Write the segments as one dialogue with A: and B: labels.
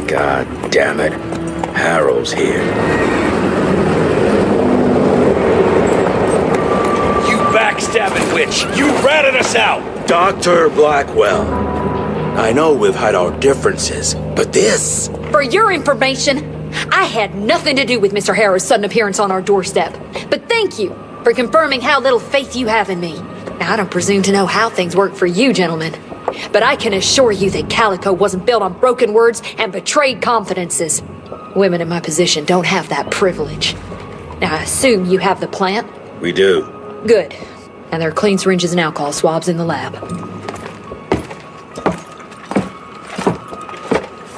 A: God damn it. Harrow's here.
B: You backstabbing witch! You ratted us out!
A: Dr. Blackwell. I know we've had our differences, but this...
C: For your information, I had nothing to do with Mr. Harrow's sudden appearance on our doorstep. But thank you for confirming how little faith you have in me. Now, I don't presume to know how things work for you, gentlemen. But I can assure you that Calico wasn't built on broken words and betrayed confidences. Women in my position don't have that privilege. Now, I assume you have the plant?
A: We do.
C: Good. And there are clean syringes and alcohol swabs in the lab.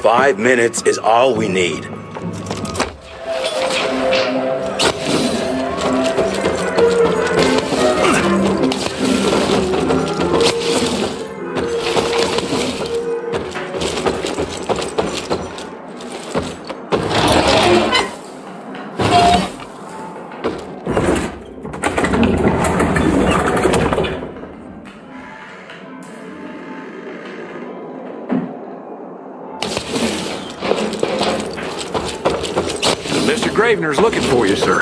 A: 5 minutes is all we need.
D: Mr. Gravener's looking for you, sir.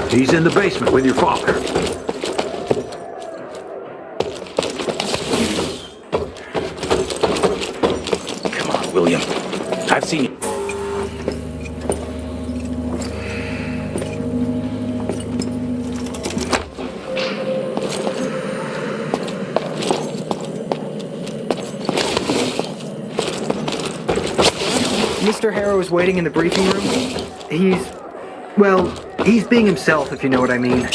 D: He's in the basement with your father.
A: Come on, William. I've seen you.
E: Mr. Harrow is waiting in the briefing room. He's being himself, if you know what I mean.
B: Did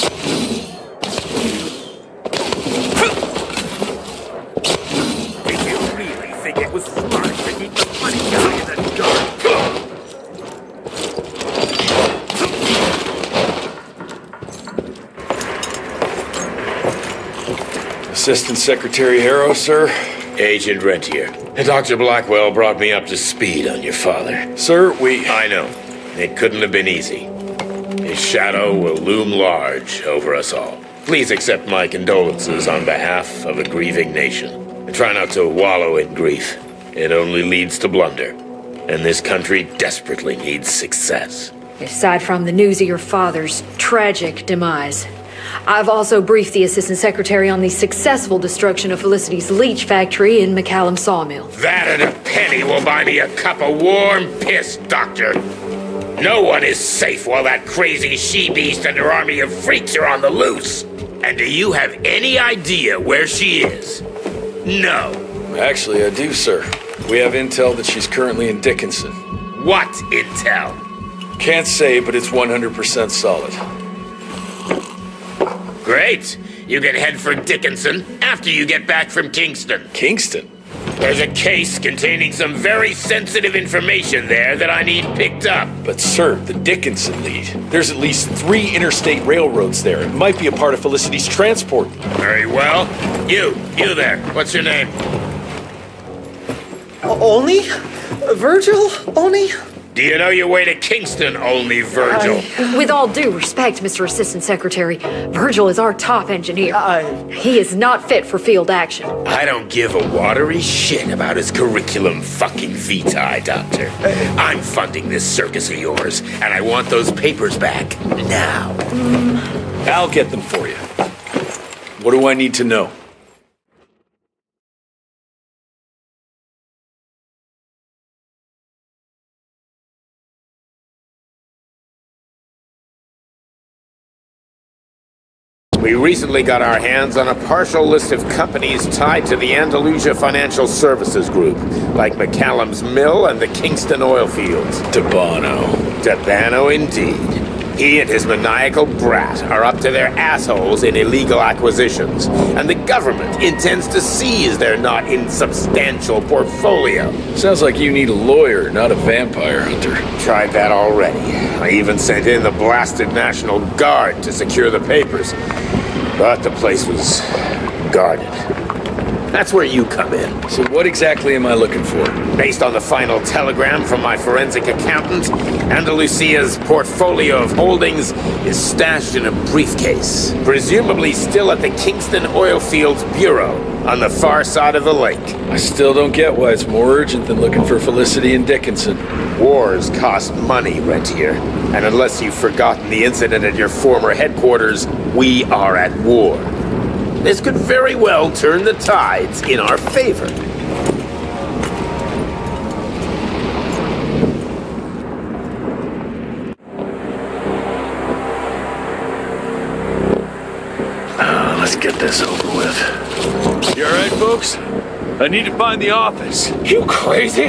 B: you really think it was smart to keep the funny guy in the dark?
F: Assistant Secretary Harrow, sir.
G: Agent Rentier. Dr. Blackwell brought me up to speed on your father.
F: Sir,
G: I know. It couldn't have been easy. His shadow will loom large over us all. Please accept my condolences on behalf of a grieving nation. And try not to wallow in grief. It only leads to blunder. And this country desperately needs success.
C: Aside from the news of your father's tragic demise, I've also briefed the Assistant Secretary on the successful destruction of Felicity's leech factory in McCallum Sawmill.
G: That and a penny will buy me a cup of warm piss, Doctor. No one is safe while that crazy she-beast and her army of freaks are on the loose. And do you have any idea where she is? No.
F: Actually, I do, sir. We have intel that she's currently in Dickinson.
G: What intel?
F: Can't say, but it's 100% solid.
G: Great. You can head for Dickinson after you get back from Kingston.
F: Kingston?
G: There's a case containing some very sensitive information there that I need picked up.
F: But sir, the Dickinson lead. There's at least 3 interstate railroads there. It might be a part of Felicity's transport.
G: Very well. You there. What's your name?
H: Only? Virgil? Only?
G: Do you know your way to Kingston, only Virgil?
C: With all due respect, Mr. Assistant Secretary, Virgil is our top engineer. He is not fit for field action.
G: I don't give a watery shit about his curriculum fucking vitae, Doctor. I'm funding this circus of yours, and I want those papers back now.
F: I'll get them for you. What do I need to know?
G: We recently got our hands on a partial list of companies tied to the Andalusia Financial Services Group, like McCallum's Mill and the Kingston oil fields. Debano indeed. He and his maniacal brat are up to their assholes in illegal acquisitions, and the government intends to seize their not insubstantial portfolio.
F: Sounds like you need a lawyer, not a vampire hunter.
G: Tried that already. I even sent in the blasted National Guard to secure the papers. But the place was guarded. That's where you come in.
F: So what exactly am I looking for?
G: Based on the final telegram from my forensic accountant, Andalusia's portfolio of holdings is stashed in a briefcase, presumably still at the Kingston Oil Fields Bureau on the far side of the lake.
F: I still don't get why it's more urgent than looking for Felicity and Dickinson.
G: Wars cost money, Rentier. And unless you've forgotten the incident at your former headquarters, we are at war. This could very well turn the tides in our favor.
F: Let's get this over with. You alright, folks? I need to find the office.
H: You crazy?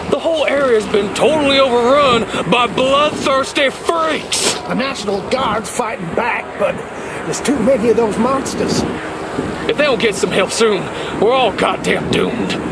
H: The whole area's been totally overrun by bloodthirsty freaks!
I: The National Guard's fighting back, but there's too many of those monsters.
H: If they don't get some help soon, we're all goddamn doomed.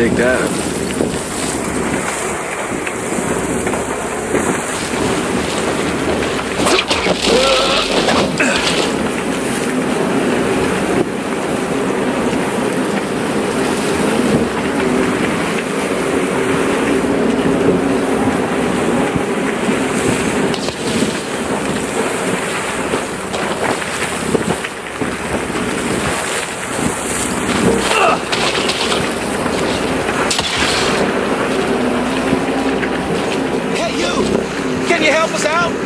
D: take that.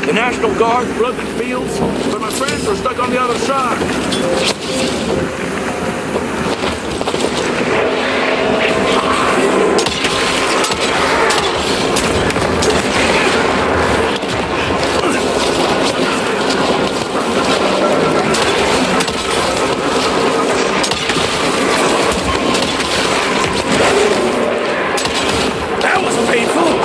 D: The National Guard flood the fields, but my friends are stuck on the other side.
B: That was painful.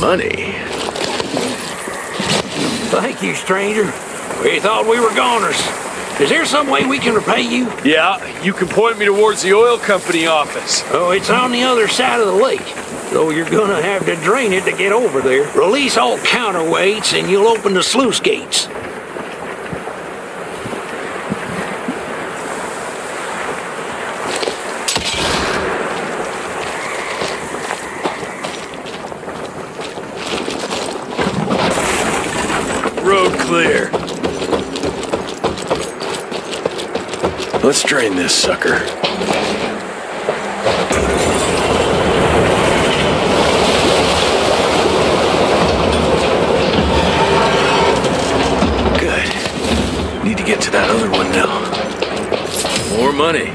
A: Money.
B: Thank you, stranger. We thought we were goners. Is there some way we can repay you?
F: Yeah, you can point me towards the oil company office.
B: Oh, it's on the other side of the lake. So you're gonna have to drain it to get over there. Release all counterweights and you'll open the sluice gates.
A: Road clear. Let's drain this sucker. Good. Need to get to that other one now. More money.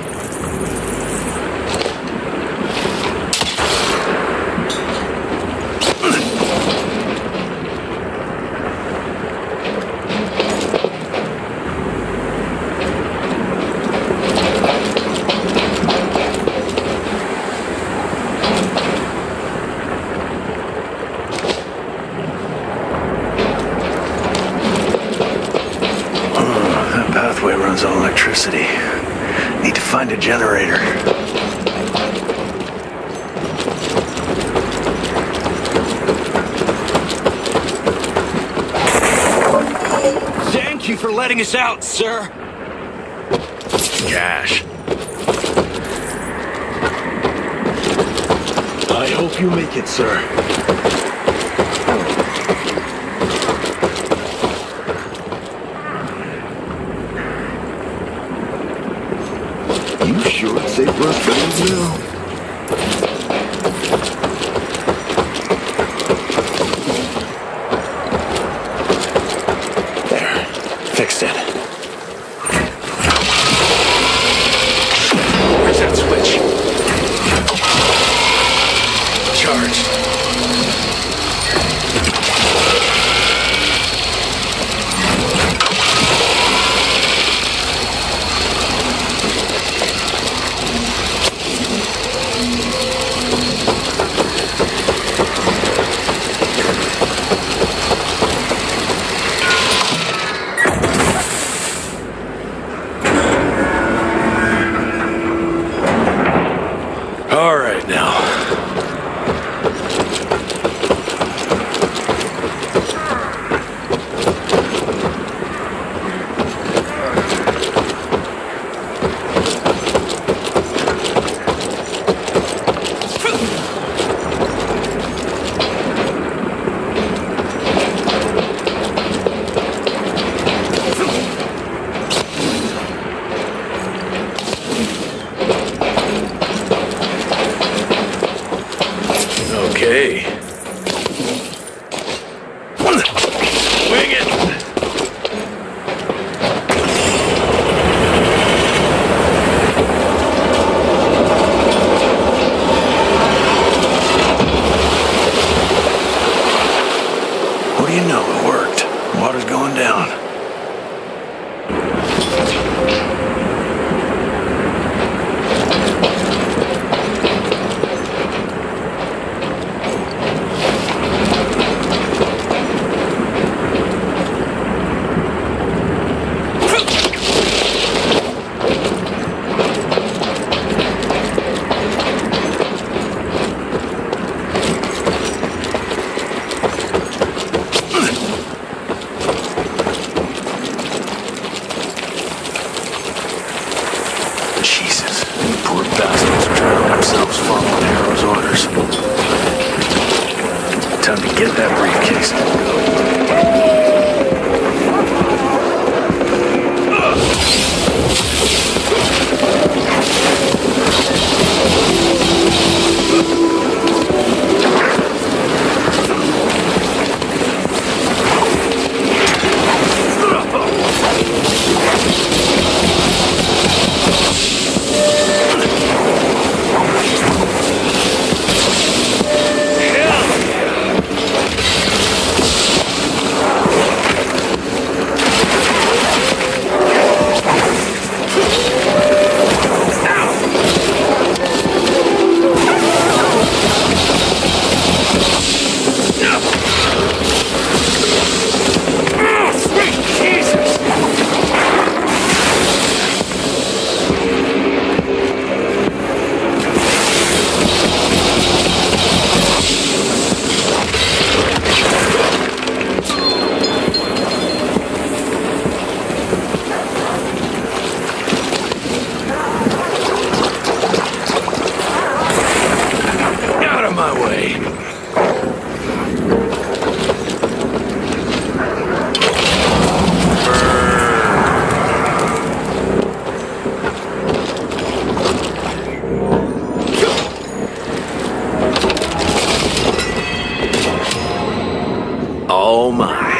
A: Runs on electricity. Need to find a generator.
B: Thank you for letting us out, sir.
A: Cash. I hope you make it, sir. You sure it's safe for us to leave now? There. Fixed it. Where's that switch? Charged. All right now. Okay. Swing it! What do you know? It worked. Water's going down. Jesus, poor bastards drowned themselves following Harrow's orders. Time to get that briefcase.
B: Oh my.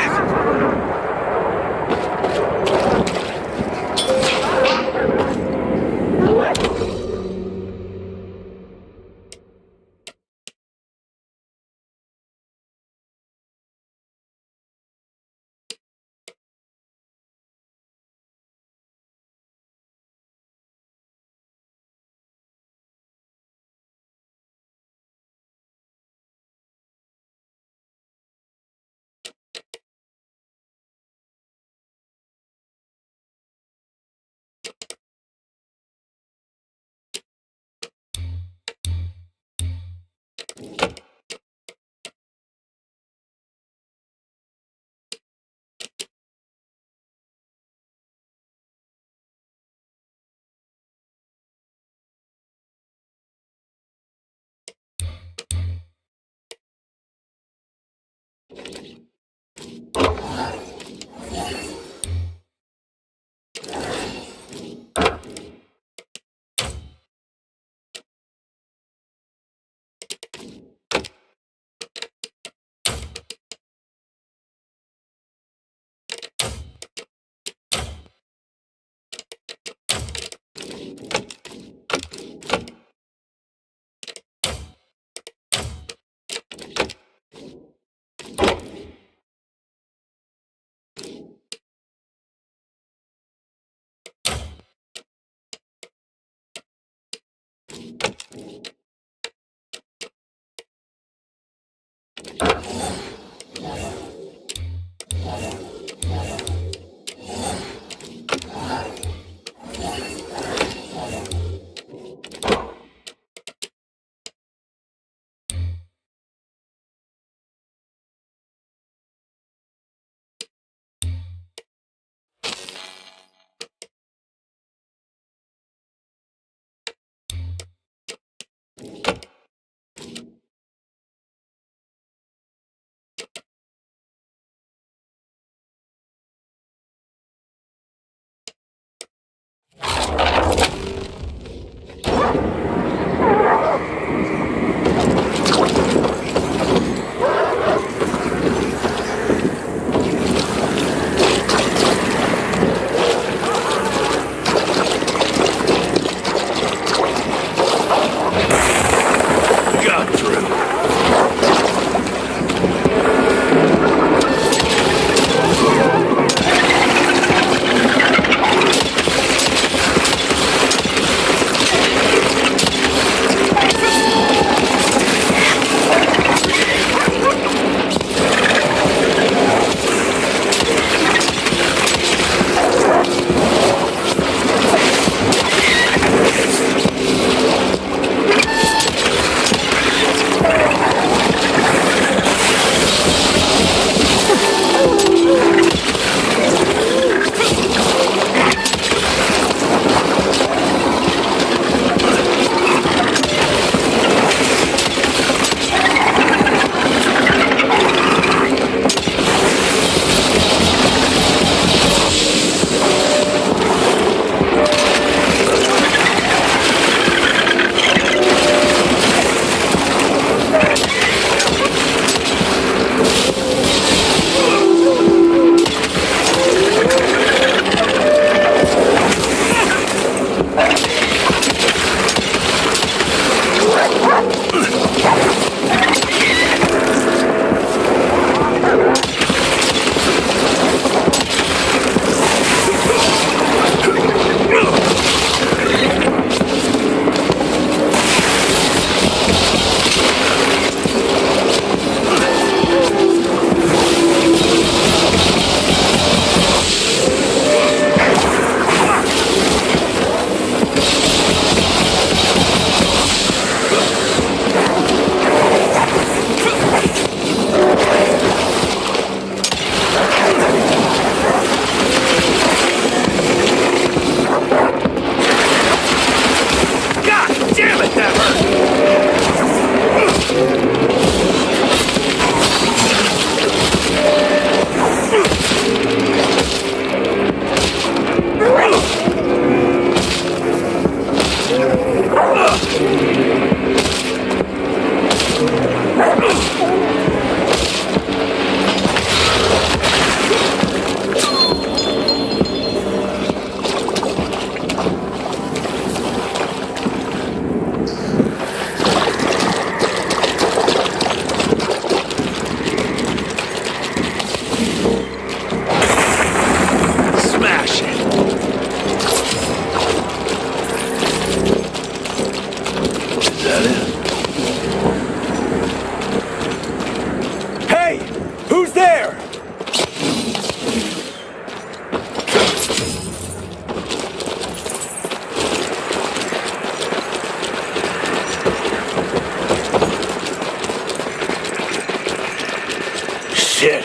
J: Shit.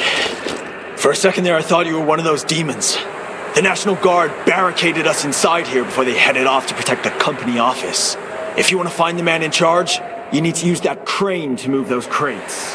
J: For a second there, I thought you were one of those demons. The National Guard barricaded us inside here before they headed off to protect the company office. If you want to find the man in charge, you need to use that crane to move those crates.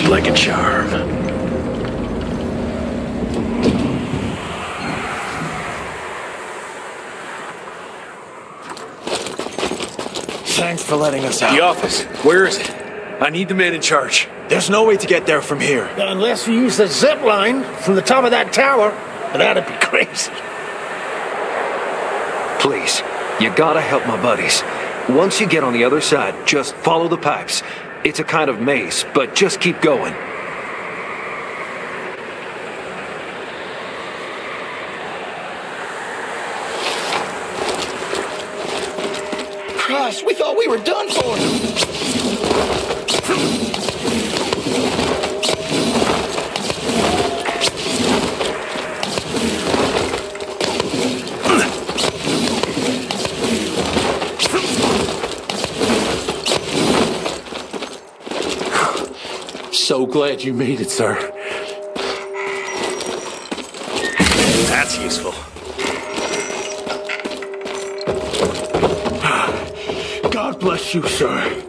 B: Like a charm.
J: Thanks for letting us out.
F: The office. Where is it? I need the man in charge.
J: There's no way to get there from here.
I: Unless you use the zip line from the top of that tower, that'd be crazy.
K: Please, you gotta help my buddies. Once you get on the other side, just follow the pipes. It's a kind of maze, but just keep going.
I: Christ, we thought we were done for.
H: So glad you made it, sir.
F: That's useful.
J: God bless you, sir.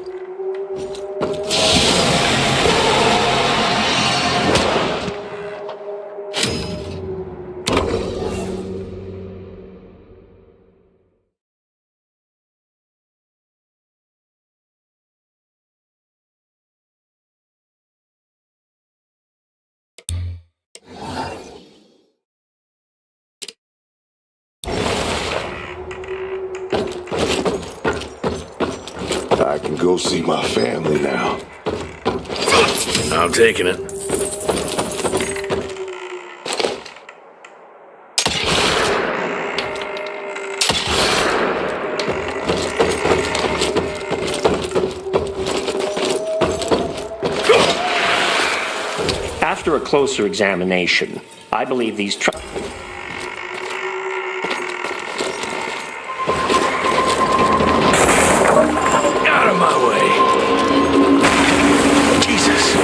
L: I can go see my family now.
B: I'm taking it.
M: After a closer examination, I believe these
B: Out of my way. Jesus.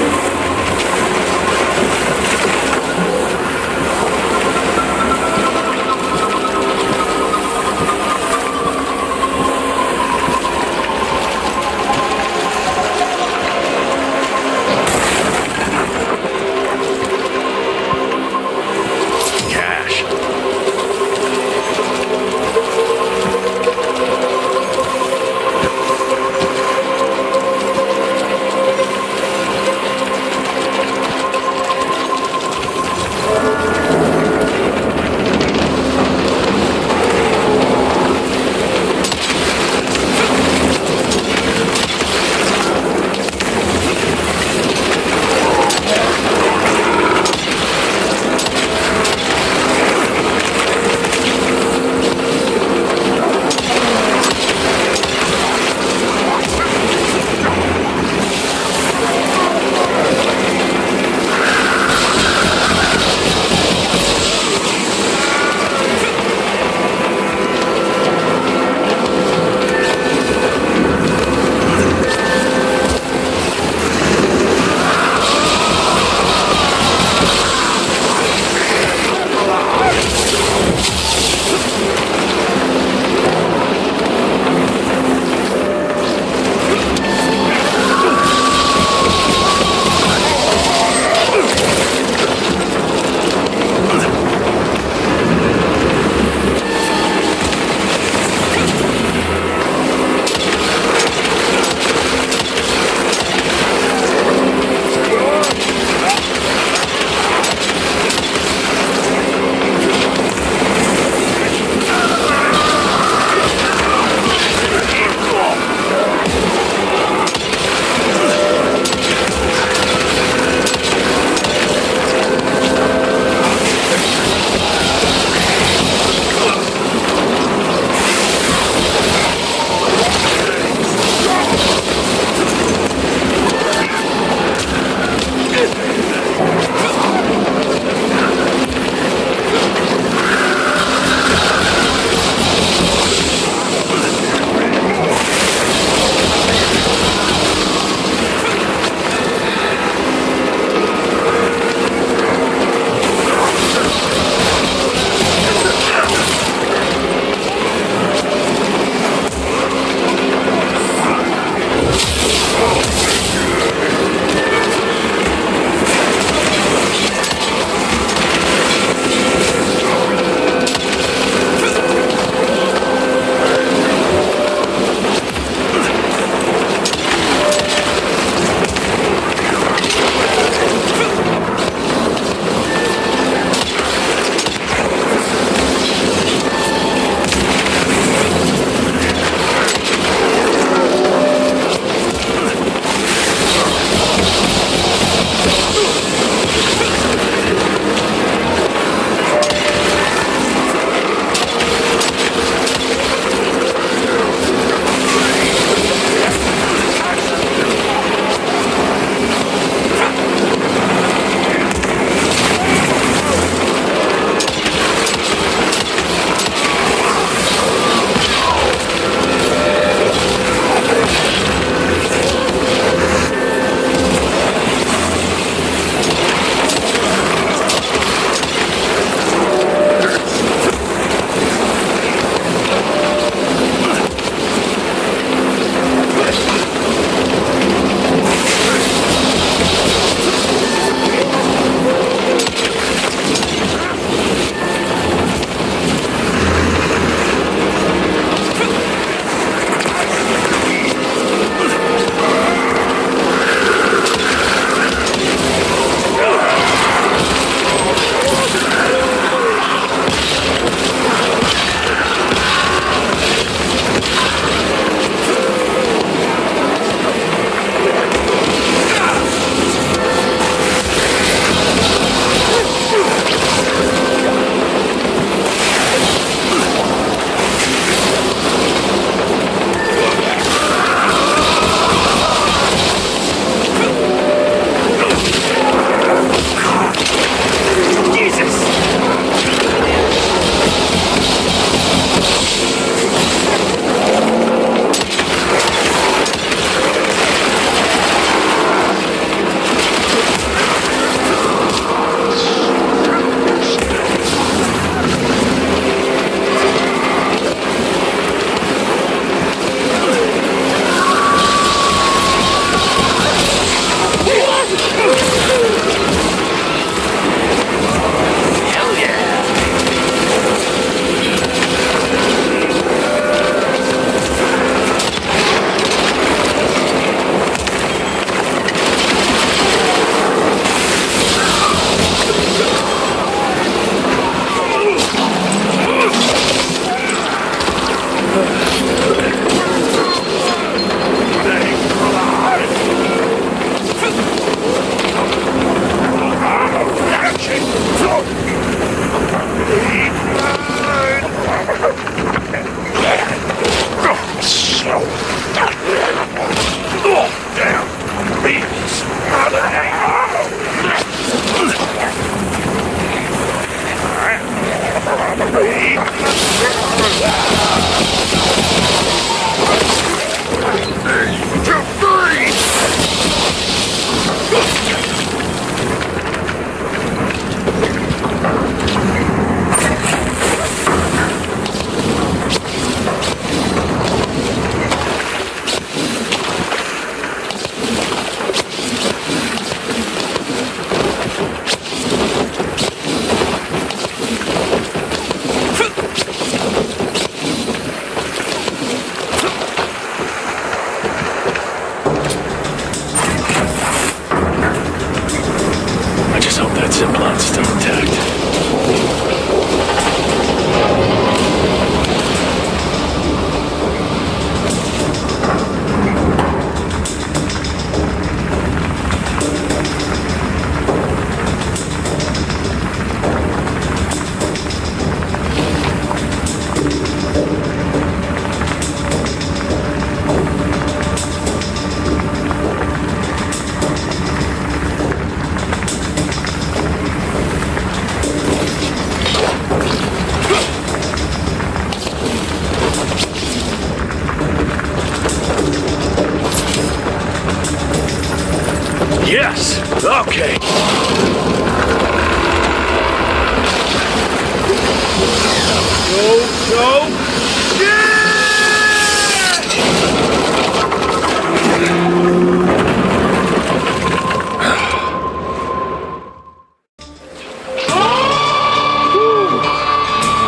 A: Yes! Okay!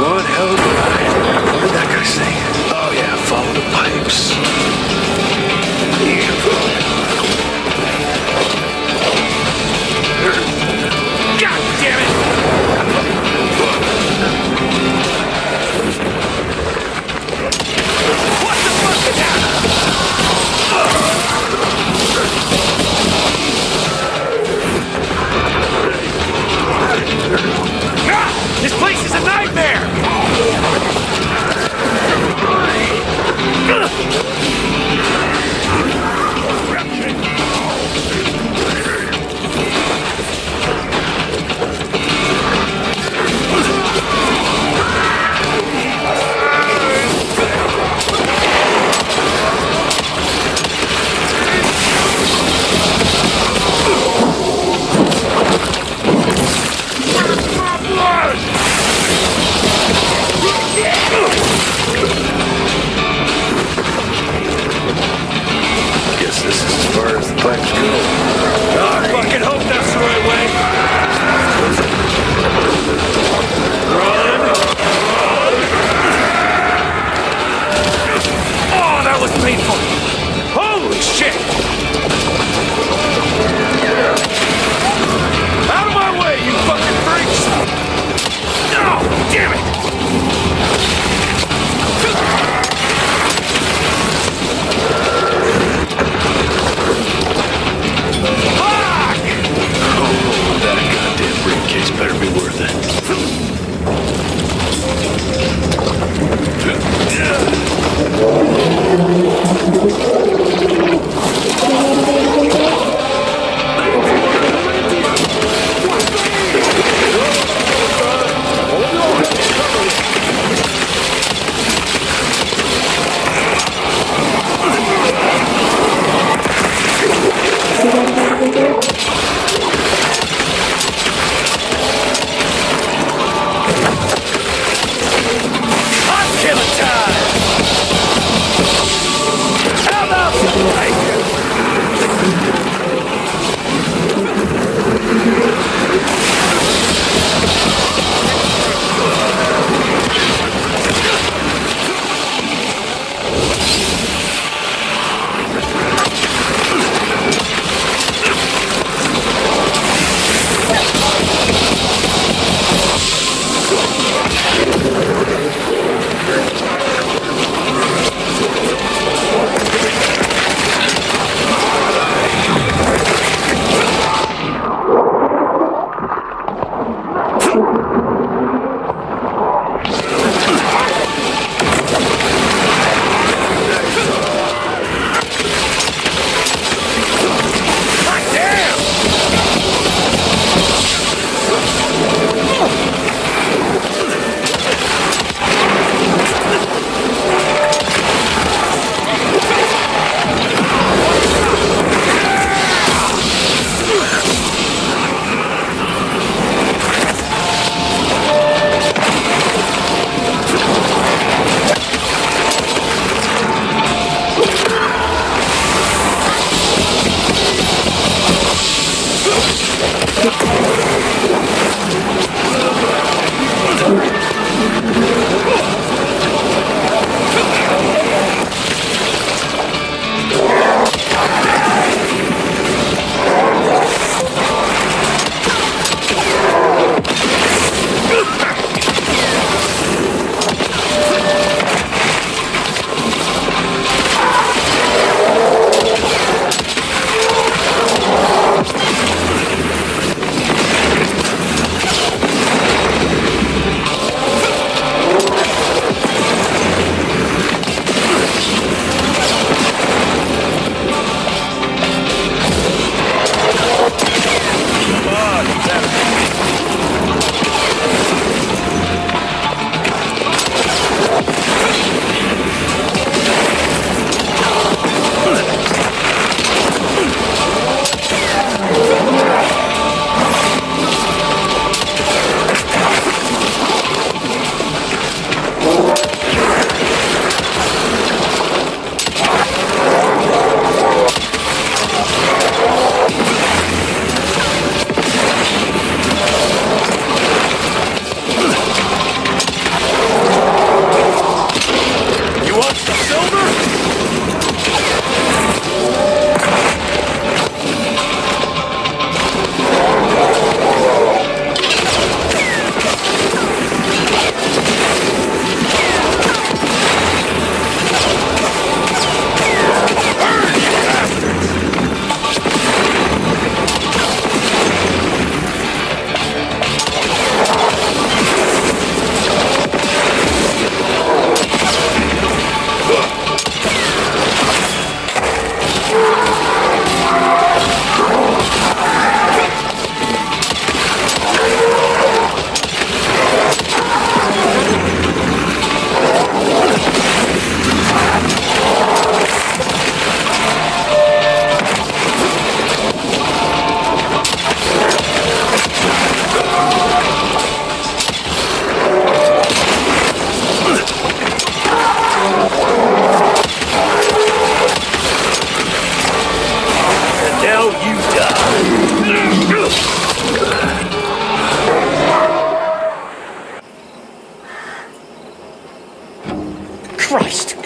B: One hell of a ride. What did that guy say? Oh yeah, follow the pipes. God damn it! What the fuck is that? This place is a nightmare! Guess this is as far as the pipes go. I fucking hope that's the right way. Run! Oh, that was painful. Holy shit! Out of my way, you fucking freaks! Oh, damn it! Fuck! Oh, that goddamn briefcase better be worth it.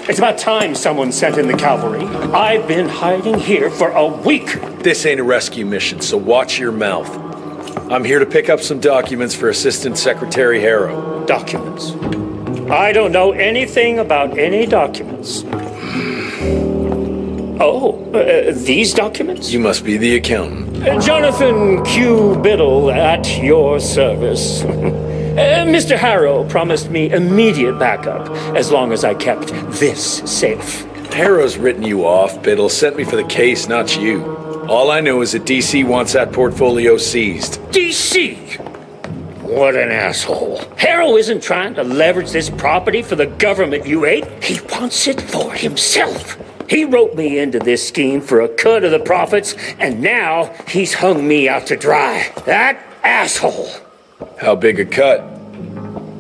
M: It's about time someone sent in the cavalry. I've been hiding here for a week.
F: This ain't a rescue mission, so watch your mouth. I'm here to pick up some documents for Assistant Secretary Harrow.
M: Documents? I don't know anything about any documents. Oh, these documents?
F: You must be the accountant.
M: Jonathan Q. Biddle at your service. Mr. Harrow promised me immediate backup as long as I kept this safe.
F: Harrow's written you off, Biddle. Sent me for the case, not you. All I know is that DC wants that portfolio seized.
M: DC? What an asshole. Harrow isn't trying to leverage this property for the government you ate. He wants it for himself. He wrote me into this scheme for a cut of the profits, and now he's hung me out to dry. That asshole.
F: How big a cut?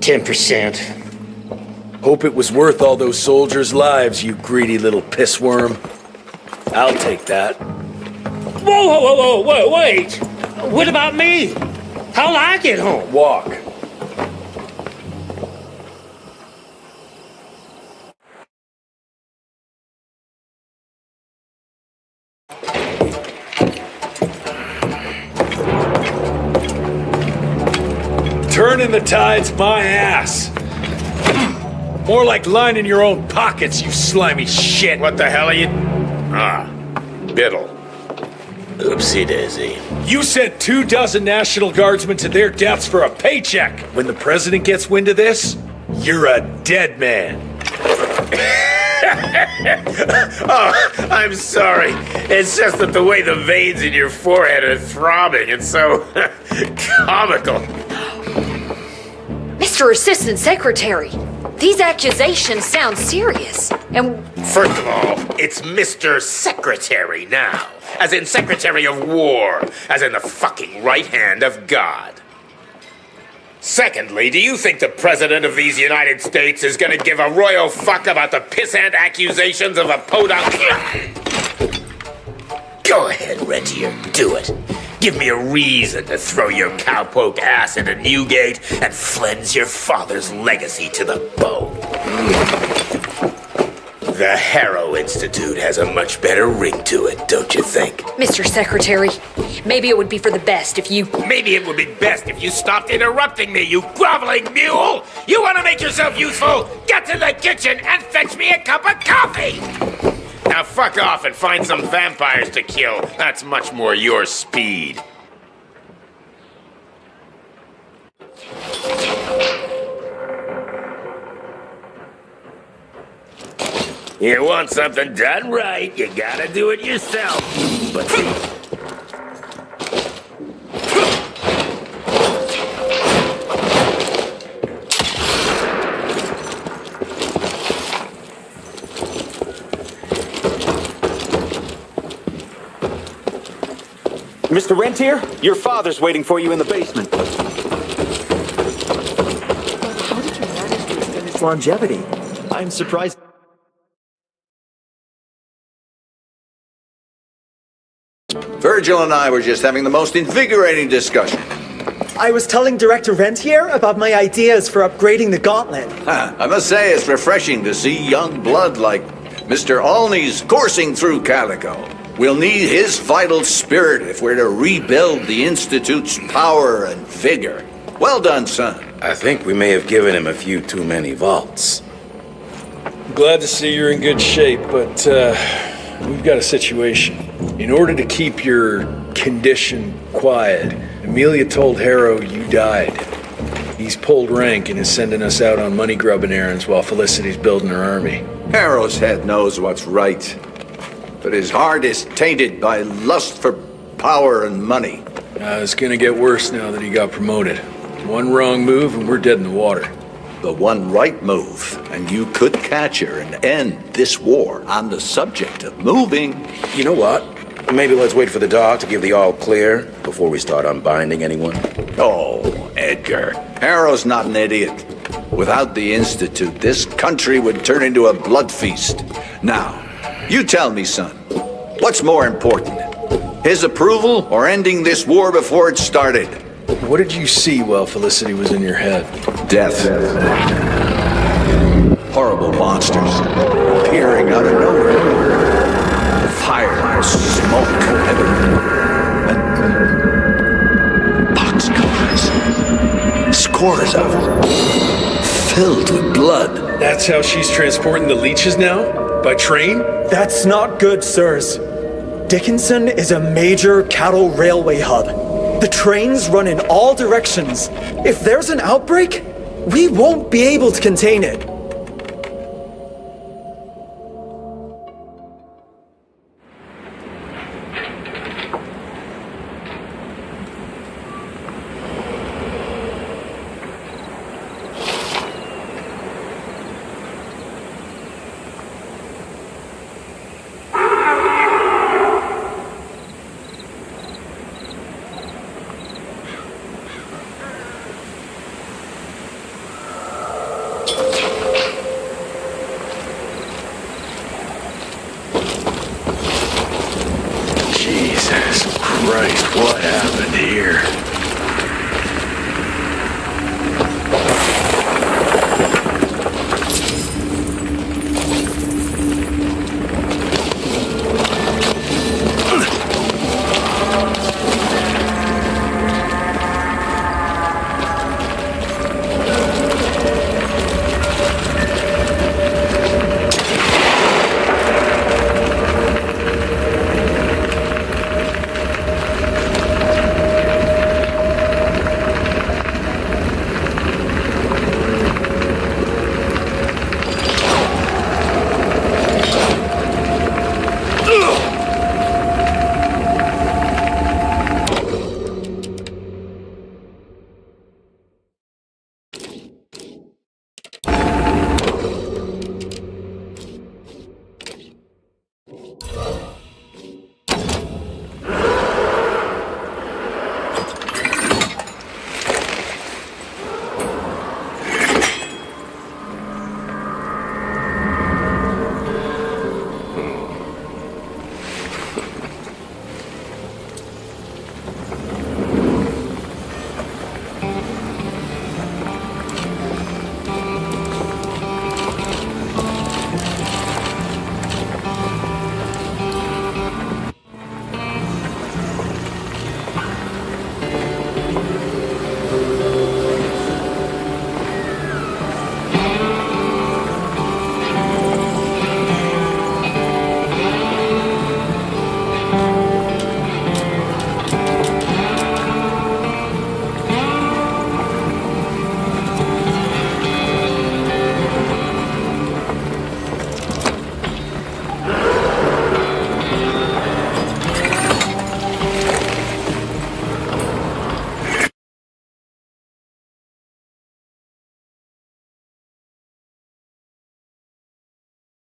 M: 10%.
F: Hope it was worth all those soldiers' lives, you greedy little pissworm. I'll take that.
M: Whoa, wait. What about me? How'll I get home?
F: Walk. Turning the tide's my ass. More like lining your own pockets, you slimy shit.
G: What the hell are you? Ah, Biddle. Oopsie daisy.
F: You sent 24 National Guardsmen to their deaths for a paycheck. When the president gets wind of this, you're a dead man.
G: Oh, I'm sorry. It's just that the way the veins in your forehead are throbbing, it's so comical.
C: Mr. Assistant Secretary, these accusations sound serious. And
G: first of all, it's Mr. Secretary now. As in Secretary of War. As in the fucking right hand of God. Secondly, do you think the President of these United States is gonna give a royal fuck about the pissant accusations of a podunk? Go ahead, Rentier, do it. Give me a reason to throw your cowpoke ass into Newgate and cleanse your father's legacy to the bone. The Harrow Institute has a much better ring to it, don't you think?
C: Mr. Secretary, maybe it would be for the best if you...
G: Maybe it would be best if you stopped interrupting me, you groveling mule! You want to make yourself useful? Get to the kitchen and fetch me a cup of coffee! Now fuck off and find some vampires to kill. That's much more your speed. You want something done right, you gotta do it yourself. But
N: Mr. Rentier, your father's waiting for you in the basement.
J: How did you manage to extend its longevity? I'm surprised.
O: Virgil and I were just having the most invigorating discussion.
J: I was telling Director Rentier about my ideas for upgrading the gauntlet.
O: I must say it's refreshing to see young blood like Mr. Olney's coursing through Calico. We'll need his vital spirit if we're to rebuild the Institute's power and vigor. Well done, son.
A: I think we may have given him a few too many vaults.
F: Glad to see you're in good shape, but we've got a situation. In order to keep your condition quiet, Amelia told Harrow you died. He's pulled rank and is sending us out on money-grubbing errands while Felicity's building her army.
O: Harrow's head knows what's right, but his heart is tainted by lust for power and money.
F: It's gonna get worse now that he got promoted. One wrong move and we're dead in the water.
O: The one right move, and you could catch her and end this war. On the subject of moving...
A: You know what? Maybe let's wait for the dog to give the all clear before we start unbinding anyone.
O: Oh, Edgar. Harrow's not an idiot. Without the Institute, this country would turn into a blood feast. Now, you tell me, son, what's more important? His approval or ending this war before it started?
F: What did you see while Felicity was in your head?
O: Death. horrible monsters appearing out of nowhere. Fire, smoke, everywhere. And boxcars. Scores of them. Filled with blood.
F: That's how she's transporting the leeches now? By train?
J: That's not good, sirs. Dickinson is a major cattle railway hub. The trains run in all directions. If there's an outbreak, we won't be able to contain it.